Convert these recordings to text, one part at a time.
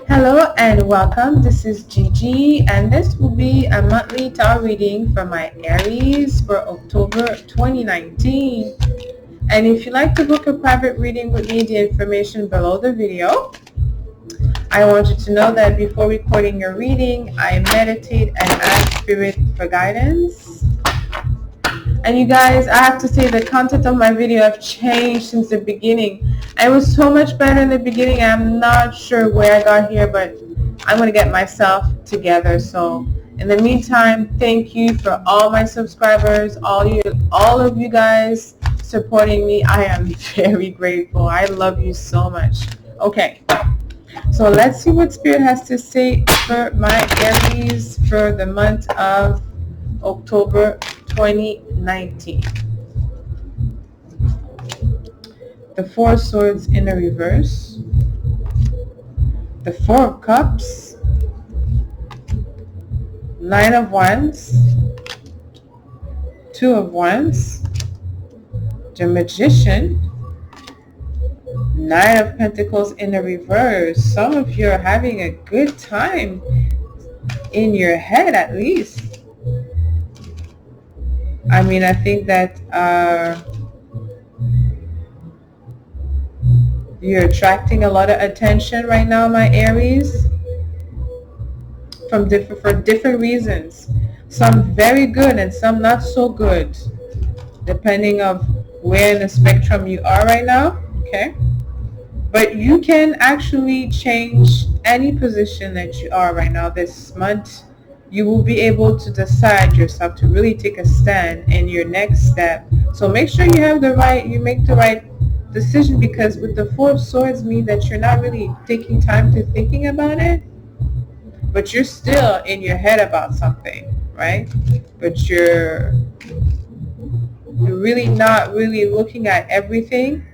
Hello and welcome. This is Gigi and this will be a monthly tarot reading for my Aries for October 2019. And if you'd like to book a private reading with me, the information below the video. I want you to know that before recording your reading, I meditate and ask Spirit for guidance. And you guys, I have to say the content of my video have changed since the beginning. It was so much better in the beginning. I'm not sure where I got here, but I'm going to get myself together. So in the meantime, thank you for all my subscribers, all of you guys supporting me. I am very grateful. I love you so much. Okay, so let's see what Spirit has to say for my Aries for the month of October 2019. The Four of Swords in the reverse, the Four of Cups, Nine of Wands, Two of Wands, the Magician, Nine of Pentacles in the reverse. Some of you are having a good time in your head, at least. I mean, I think that you're attracting a lot of attention right now, my Aries, for different reasons. Some very good and some not so good, depending on where in the spectrum you are right now. Okay, but you can actually change any position that you are right now this month. You will be able to decide yourself to really take a stand in your next step. So make sure you make the right decision, because with the Four of Swords mean that you're not really taking time to thinking about it, but you're still in your head about something, right? But you're really not really looking at everything.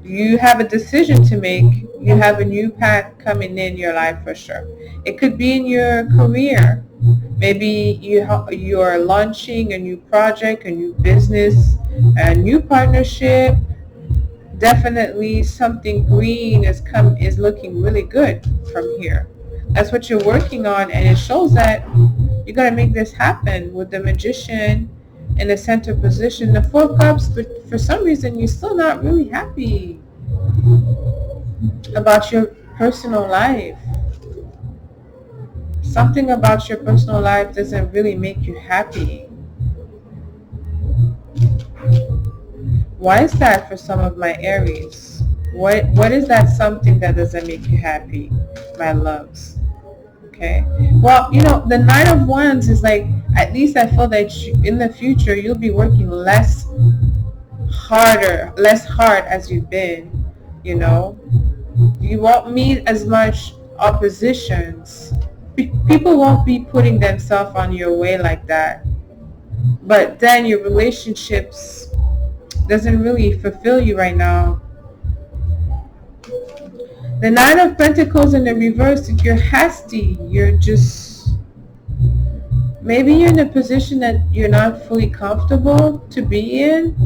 You have a decision to make. You have a new path coming in your life for sure. It could be in your career. Maybe you are launching a new project, a new business, a new partnership. Definitely something green is looking really good from here. That's what you're working on, and it shows that you're going to make this happen with the Magician in the center position. The Four of Cups, but for some reason you're still not really happy about your personal life. Something about your personal life doesn't really make you happy. Why is that for some of my Aries? What is that something that doesn't make you happy, my loves? Okay. Well, the Nine of Wands is like, at least I feel that in the future you'll be working less hard as you've been. You won't meet as much oppositions. People won't be putting themselves on your way like that. But then your relationships doesn't really fulfill you right now. The Nine of Pentacles in the reverse, you're hasty. Maybe you're in a position that you're not fully comfortable to be in.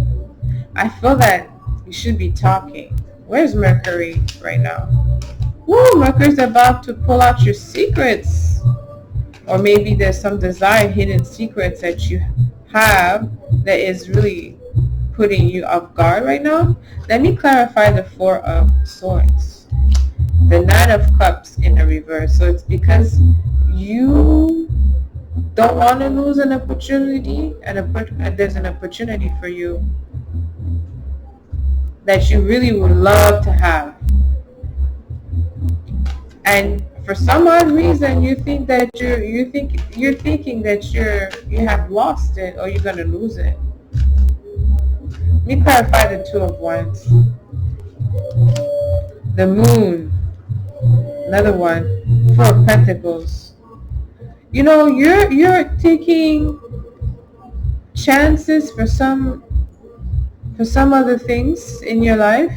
I feel that you should be talking. Where's Mercury right now? Woo, Mercury's about to pull out your secrets. Or maybe there's some desired hidden secrets that you have that is really putting you off guard right now. Let me clarify the Four of Swords. The Nine of Cups in the reverse. So it's because you don't want to lose an opportunity, and there's an opportunity for you that you really would love to have. And for some odd reason, you think that you're thinking that you have lost it, or you're going to lose it. Let me clarify the Two of Wands. The Moon. Another one. Four of Pentacles. You're taking chances for some other things in your life.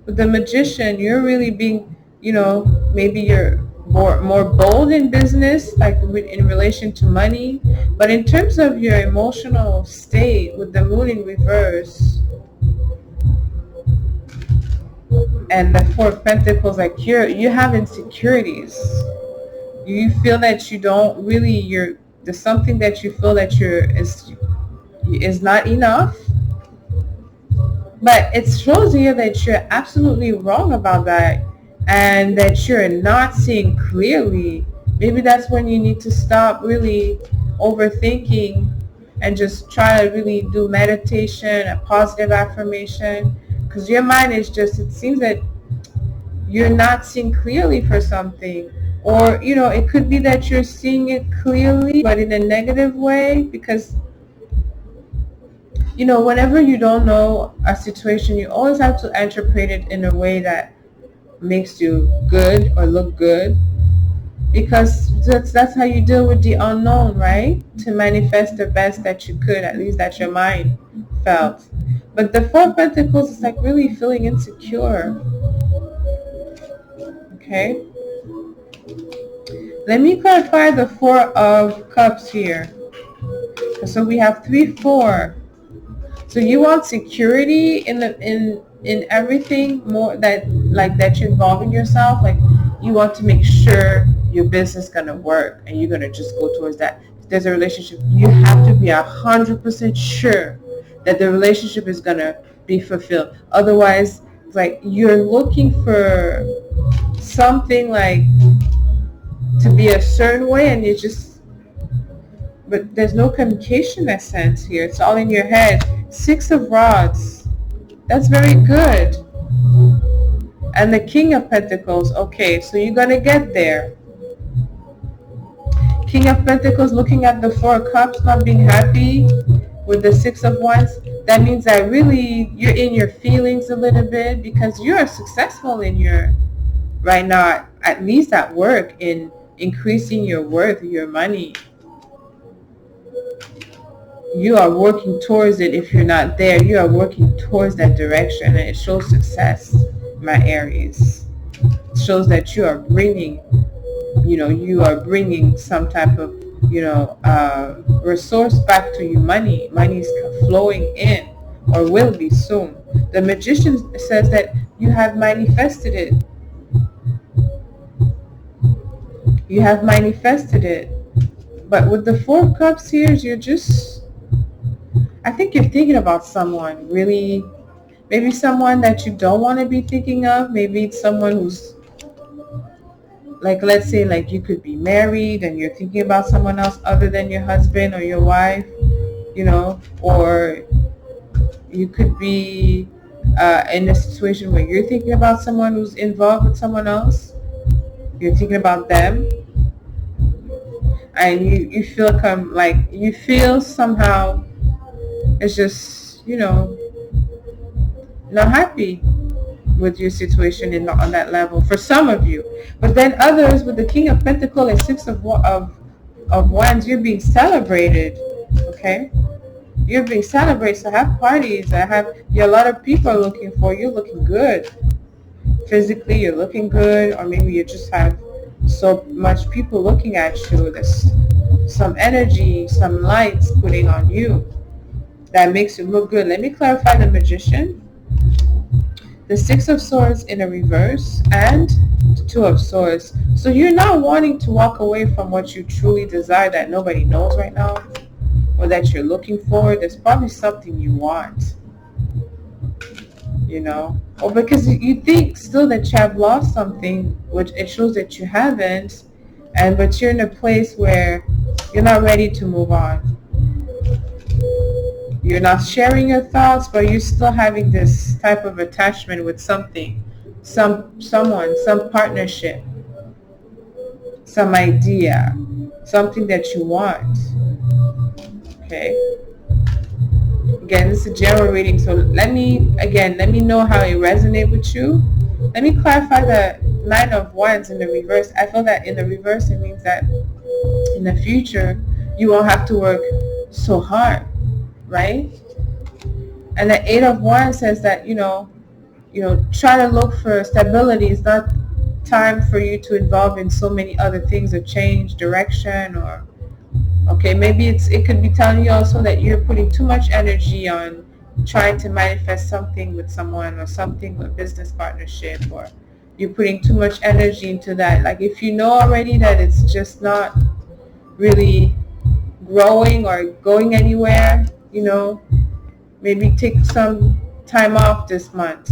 With the Magician, you're really being, maybe you're more bold in business, like in relation to money. But in terms of your emotional state, with the Moon in reverse, And the Four of Pentacles, like you have insecurities. You feel that you don't really, there's something that you feel that is not enough. But it shows here that you're absolutely wrong about that, and that you're not seeing clearly. Maybe that's when you need to stop really overthinking and just try to really do meditation, a positive affirmation, because your mind is just, it seems that you're not seeing clearly for something. Or, it could be that you're seeing it clearly, but in a negative way, because whenever you don't know a situation, you always have to interpret it in a way that makes you good or look good, because that's how you deal with the unknown, right? To manifest the best that you could, at least that your mind felt. But the Four of Pentacles is like really feeling insecure. Okay. Let me clarify the Four of Cups here. So we have 3, 4. So you want security in everything, more that you're involving yourself. Like, you want to make sure your business is gonna work, and you're gonna just go towards that. If there's a relationship, you have to be 100% sure that the relationship is gonna be fulfilled. Otherwise, it's like you're looking for something like to be a certain way, and but there's no communication essence here. It's all in your head. 6 of Rods. That's very good. And the King of Pentacles. Okay, so you're going to get there. King of Pentacles looking at the 4 of Cups, not being happy with the 6 of Wands. That means that really you're in your feelings a little bit, because you are successful right now, at least at work, in increasing your worth, your money. You are working towards it. If you're not there, you are working towards that direction, and it shows success, my Aries. It shows that you are bringing some type of resource back to you. Money is flowing in, or will be soon. The Magician says that you have manifested it. You have manifested it. But with the 4 of Cups here, I think you're thinking about someone, really. Maybe someone that you don't want to be thinking of. Maybe it's someone who's, like, let's say, like, you could be married and you're thinking about someone else other than your husband or your wife, or you could be in a situation where you're thinking about someone who's involved with someone else. You're thinking about them, and you feel somehow it's just, not happy with your situation on that level for some of you. But then others, with the King of Pentacles and 6 of Wands, you're being celebrated. Okay, you're being celebrated. So have parties. A lot of people are looking for you. Looking good physically. You're looking good, or maybe you just have so much people looking at you. There's some energy, some lights putting on you that makes you look good. Let me clarify the Magician. The 6 of Swords in a reverse, and the 2 of Swords. So you're not wanting to walk away from what you truly desire that nobody knows right now, or that you're looking for. There's probably something you want, or because you think still that you have lost something, which it shows that you haven't, but you're in a place where you're not ready to move on. You're not sharing your thoughts, but you're still having this type of attachment with something, someone, some partnership, some idea, something that you want. Okay. Again, this is a general reading, so let me know how it resonates with you. Let me clarify the 9 of Wands in the reverse. I feel that in the reverse, it means that in the future, you won't have to work so hard, right? And the 8 of Wands says that, try to look for stability. It's not time for you to involve in so many other things or change direction, or, okay, maybe it could be telling you also that you're putting too much energy on trying to manifest something with someone or something with business partnership, or you're putting too much energy into that. Like if you know already that it's just not really growing or going anywhere, maybe take some time off this month.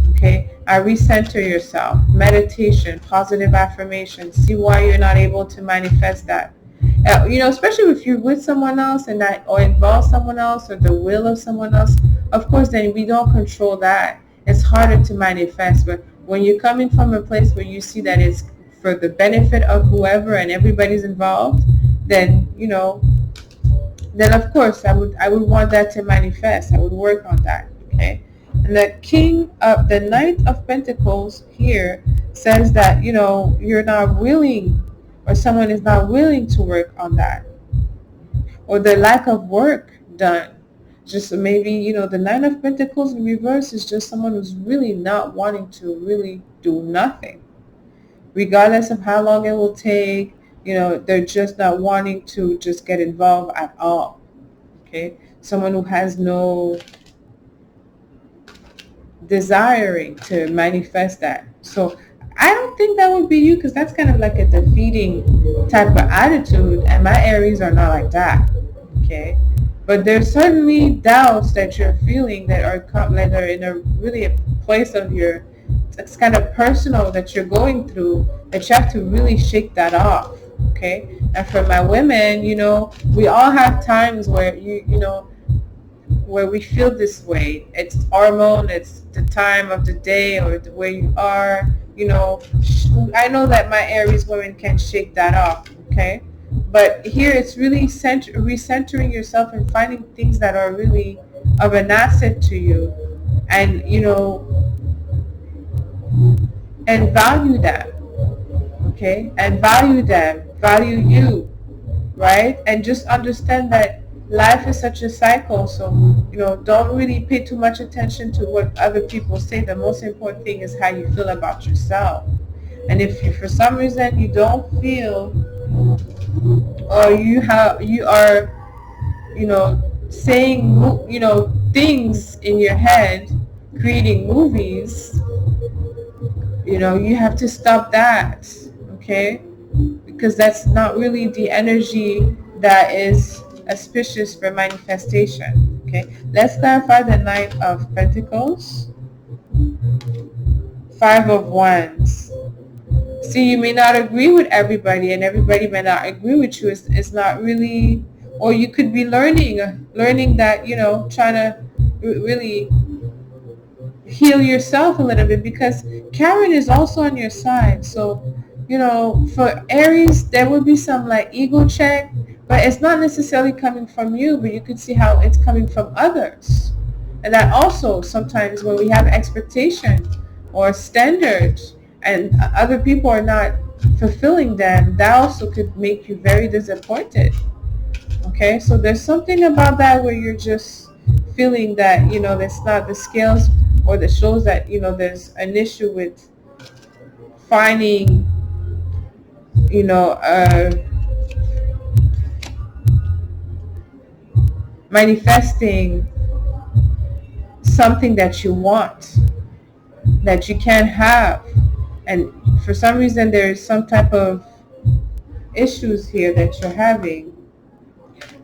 Okay, recenter yourself, meditation, positive affirmation. See why you're not able to manifest that. Especially if you're with someone else and that, or involve someone else, or the will of someone else. Of course, then we don't control that. It's harder to manifest. But when you're coming from a place where you see that it's for the benefit of whoever and everybody's involved, then then of course I would want that to manifest. I would work on that. Okay. And the Knight of Pentacles here says that you're not willing, or someone is not willing to work on that, or the lack of work done. Just maybe the Nine of Pentacles in reverse is just someone who's really not wanting to really do nothing, regardless of how long it will take. They're just not wanting to just get involved at all. Okay, someone who has no desiring to manifest that. So I don't think that would be you, because that's kind of like a defeating type of attitude, and my Aries are not like that. Okay, but there's certainly doubts that you're feeling that are in a really a place of it's kind of personal, that you're going through, that you have to really shake that off. Okay, and for my women, we all have times where where we feel this way. It's hormone, it's the time of the day, or where you are. I know that my Aries women can shake that off. Okay, but here it's really recentering yourself and finding things that are really of an asset to you, and and value them. Okay, and value them, value you, right? And just understand that life is such a cycle. So don't really pay too much attention to what other people say. The most important thing is how you feel about yourself. And if for some reason you don't feel, or you are saying things in your head, creating movies, you have to stop that. Okay, because that's not really the energy that is auspicious for manifestation. Okay, let's clarify the Knight of Pentacles, Five of Wands. See, you may not agree with everybody, and everybody may not agree with you. It's not really, or you could be learning that, trying to really heal yourself a little bit, because Karen is also on your side. So, for Aries, there will be some like ego check, but it's not necessarily coming from you, but you could see how it's coming from others. And that also sometimes when we have expectation or standards and other people are not fulfilling them, that also could make you very disappointed. Okay, so there's something about that where you're just feeling that, that's not the scales, or that shows that, there's an issue with finding, manifesting something that you want, that you can't have. And for some reason, there is some type of issues here that you're having.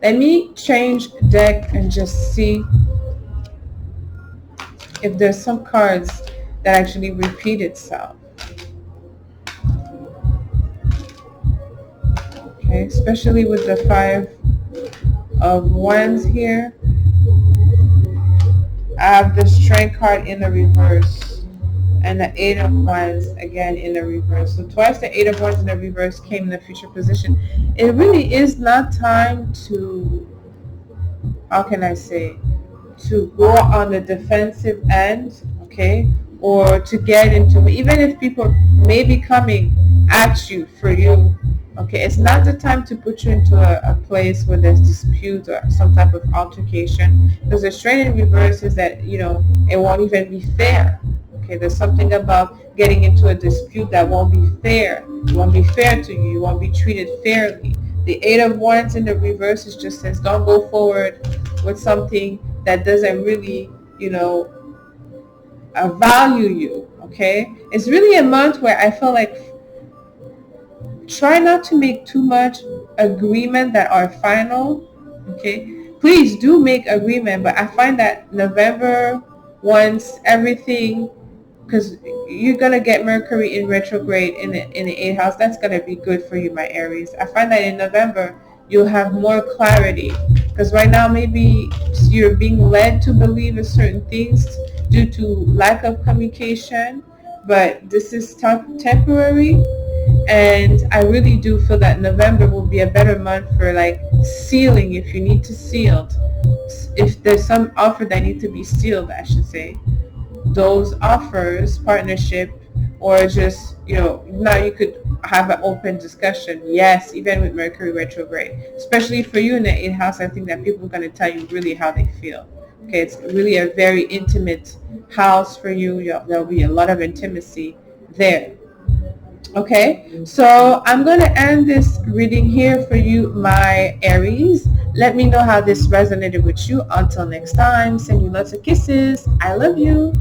Let me change deck and just see if there's some cards that actually repeat itself. Okay, especially with the Five of Wands here. I have the Strength card in the reverse, and the Eight of Wands again in the reverse. So twice the Eight of Wands in the reverse came in the future position. It really is not time to, how can I say, to go on the defensive end, okay, or to get into, even if people may be coming at you for you, okay, it's not the time to put you into a place where there's dispute or some type of altercation, because the Strength in reverse is that, it won't even be fair. Okay, there's something about getting into a dispute that won't be fair. It won't be fair to you. You won't be treated fairly. The Eight of Wands in the reverse is just says, don't go forward with something that doesn't really, value you. Okay, it's really a month where I feel like try not to make too much agreement that are final. Okay, please do make agreement, but I find that November, once everything, because you're gonna get Mercury in retrograde in the 8th house. That's gonna be good for you, my Aries. I find that in November you'll have more clarity, because right now maybe you're being led to believe in certain things due to lack of communication, but this is temporary. And I really do feel that November will be a better month for like sealing, if you need to seal, if there's some offer that need to be sealed, I should say, those offers, partnership, or just, now you could have an open discussion. Yes, even with Mercury retrograde, especially for you in the 8th house, I think that people are going to tell you really how they feel. Okay, it's really a very intimate house for you. There'll be a lot of intimacy there. Okay, so I'm going to end this reading here for you, my Aries. Let me know how this resonated with you. Until next time, send you lots of kisses. I love you.